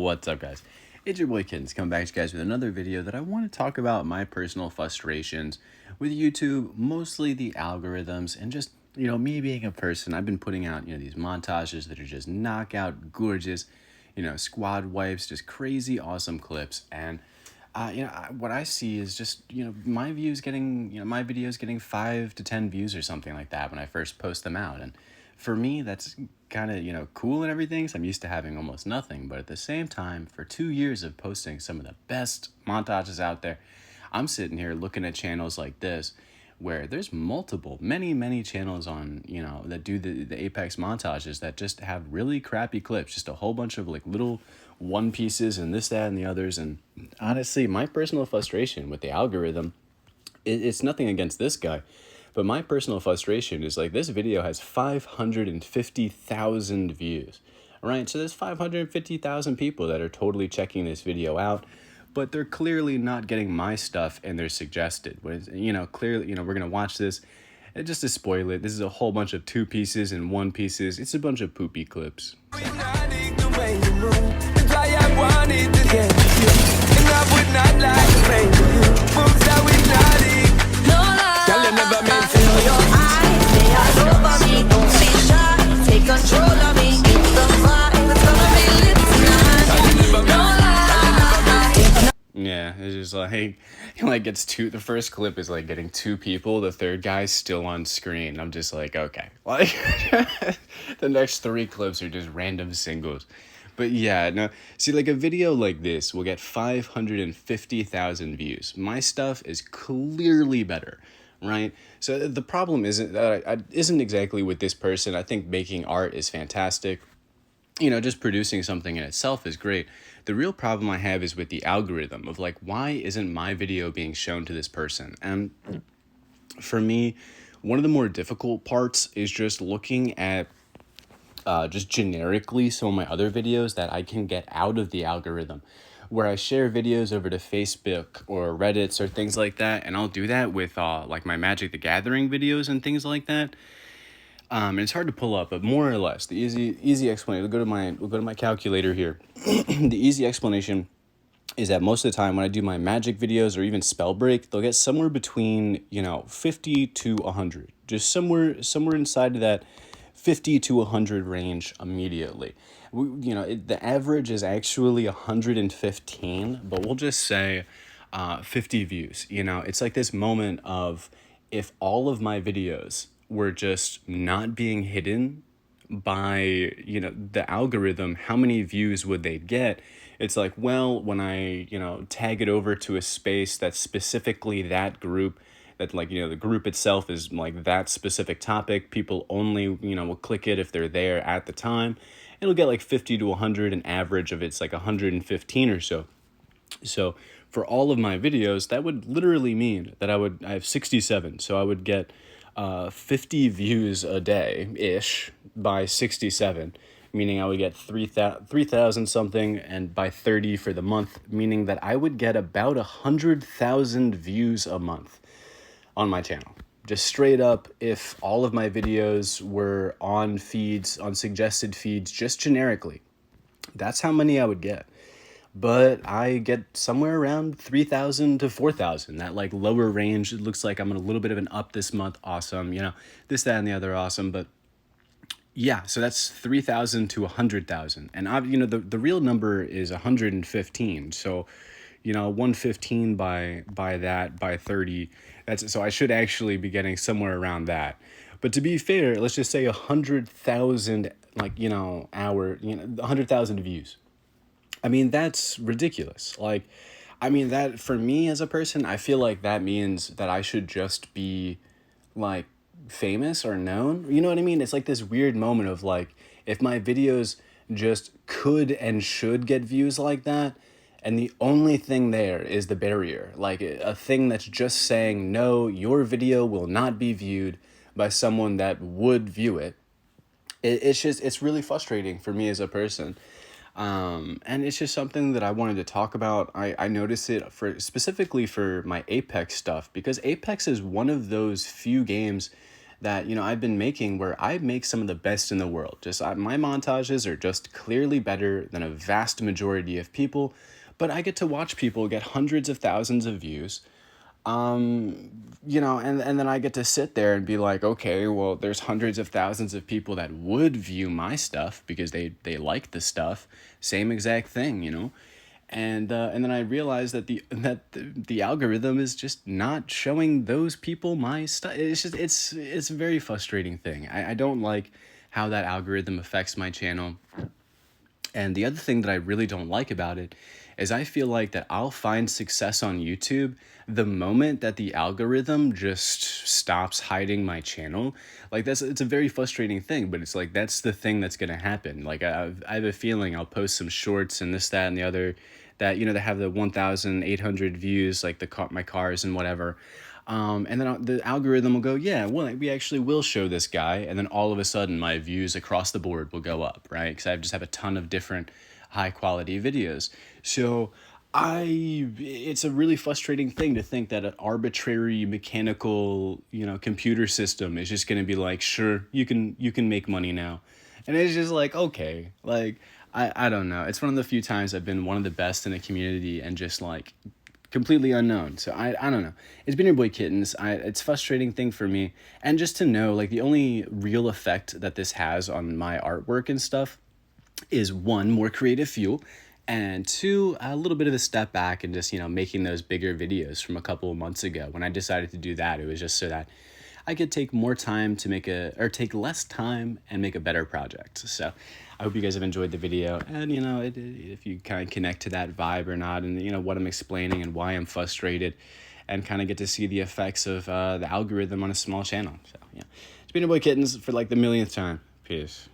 What's up, guys? It's your boy Kittens coming back to you guys with another video that I want to talk about my personal frustrations with YouTube, mostly the algorithms and just, me being a person. I've been putting out, these montages that are just knockout, gorgeous, squad wipes, just crazy awesome clips. And, what I see is just, my views getting, my videos getting 5 to 10 views or something like that when I first post them out. And for me, that's kind of, cool and everything, so I'm used to having almost nothing. But at the same time, for 2 years of posting some of the best montages out there, I'm sitting here looking at channels like this, where there's many channels on, that do the Apex montages that just have really crappy clips, just a whole bunch of like little one pieces and this, that, and the others. And honestly, my personal frustration with the algorithm, it's nothing against this guy, but my personal frustration is like, this video has 550,000 views, right? So there's 550,000 people that are totally checking this video out, but they're clearly not getting my stuff in their suggested. Clearly, we're going to watch this. And just to spoil it, this is a whole bunch of 2 pieces and 1 pieces. It's a bunch of poopy clips. Yeah, it's just like gets 2. The first clip is like getting 2 people. The third guy's still on screen. I'm just like, okay. Like the next 3 clips are just random singles. But yeah, no. See, like a video like this will get 550,000 views. My stuff is clearly better, right? So the problem isn't that isn't exactly with this person. I think making art is fantastic. Just producing something in itself is great. The real problem I have is with the algorithm of like, why isn't my video being shown to this person? And for me, one of the more difficult parts is just looking at just generically some of my other videos that I can get out of the algorithm, where I share videos over to Facebook or Reddits or things like that. And I'll do that with like my Magic the Gathering videos and things like that. And it's hard to pull up, but more or less, the easy explanation. We'll go to my calculator here. The easy explanation is that most of the time when I do my Magic videos or even spell break, they'll get somewhere between 50 to 100, just somewhere inside of that 50 to 100 range immediately. The average is actually 115, but we'll just say 50 views. It's like this moment of, if all of my videos were just not being hidden by, the algorithm, how many views would they get? It's like, well, when I, tag it over to a space that's specifically that group, that like, the group itself is like that specific topic, people only, will click it if they're there at the time. It'll get like 50 to 100, an average of it's like 115 or so. So for all of my videos, that would literally mean that I have 67. So I would get 50 views a day-ish by 67, meaning I would get 3,000 something, and by 30 for the month, meaning that I would get about 100,000 views a month on my channel. Just straight up, if all of my videos were on feeds, on suggested feeds, just generically, that's how many I would get. But I get somewhere around 3,000 to 4,000, that like lower range. It looks like I'm in a little bit of an up this month. Awesome. This, that, and the other. Awesome. But yeah, so that's 3,000 to 100,000. And the real number is 115. So, 115 by 30, so I should actually be getting somewhere around that. But to be fair, let's just say 100,000, 100,000 views. I mean, that's ridiculous. That for me as a person, I feel like that means that I should just be like famous or known. You know what I mean? It's like this weird moment of like, if my videos just could and should get views like that, and the only thing there is the barrier, like a thing that's just saying, no, your video will not be viewed by someone that would view it. It's really frustrating for me as a person. And it's just something that I wanted to talk about. I noticed it specifically for my Apex stuff, because Apex is one of those few games that, I've been making, where I make some of the best in the world. Just my montages are just clearly better than a vast majority of people, but I get to watch people get hundreds of thousands of views. And then I get to sit there and be like, okay, well, there's hundreds of thousands of people that would view my stuff because they like the stuff, same exact thing, and then I realized that the algorithm is just not showing those people my stuff. It's a very frustrating thing. I don't like how that algorithm affects my channel. And the other thing that I really don't like about it is I feel like that I'll find success on YouTube the moment that the algorithm just stops hiding my channel. Like it's a very frustrating thing, but it's like that's the thing that's gonna happen. Like I have a feeling I'll post some shorts and this, that, and the other that they have the 1,800 views, like my cars and whatever. And then the algorithm will go, yeah, well, we actually will show this guy. And then all of a sudden my views across the board will go up, right? Because I just have a ton of different high quality videos. So it's a really frustrating thing to think that an arbitrary mechanical, computer system is just going to be like, sure, you can make money now. And it's just like, okay, like, I don't know. It's one of the few times I've been one of the best in a community and just like completely unknown. So I don't know. It's been your boy Kittens. It's a frustrating thing for me. And just to know, like, the only real effect that this has on my artwork and stuff is, one, more creative fuel, and two, a little bit of a step back and just, making those bigger videos from a couple of months ago. When I decided to do that, it was just so that I could take more time to take less time and make a better project. So I hope you guys have enjoyed the video, and if you kind of connect to that vibe or not, and what I'm explaining and why I'm frustrated, and kind of get to see the effects of the algorithm on a small channel. So yeah, it's been your boy Kittens for like the millionth time. Peace.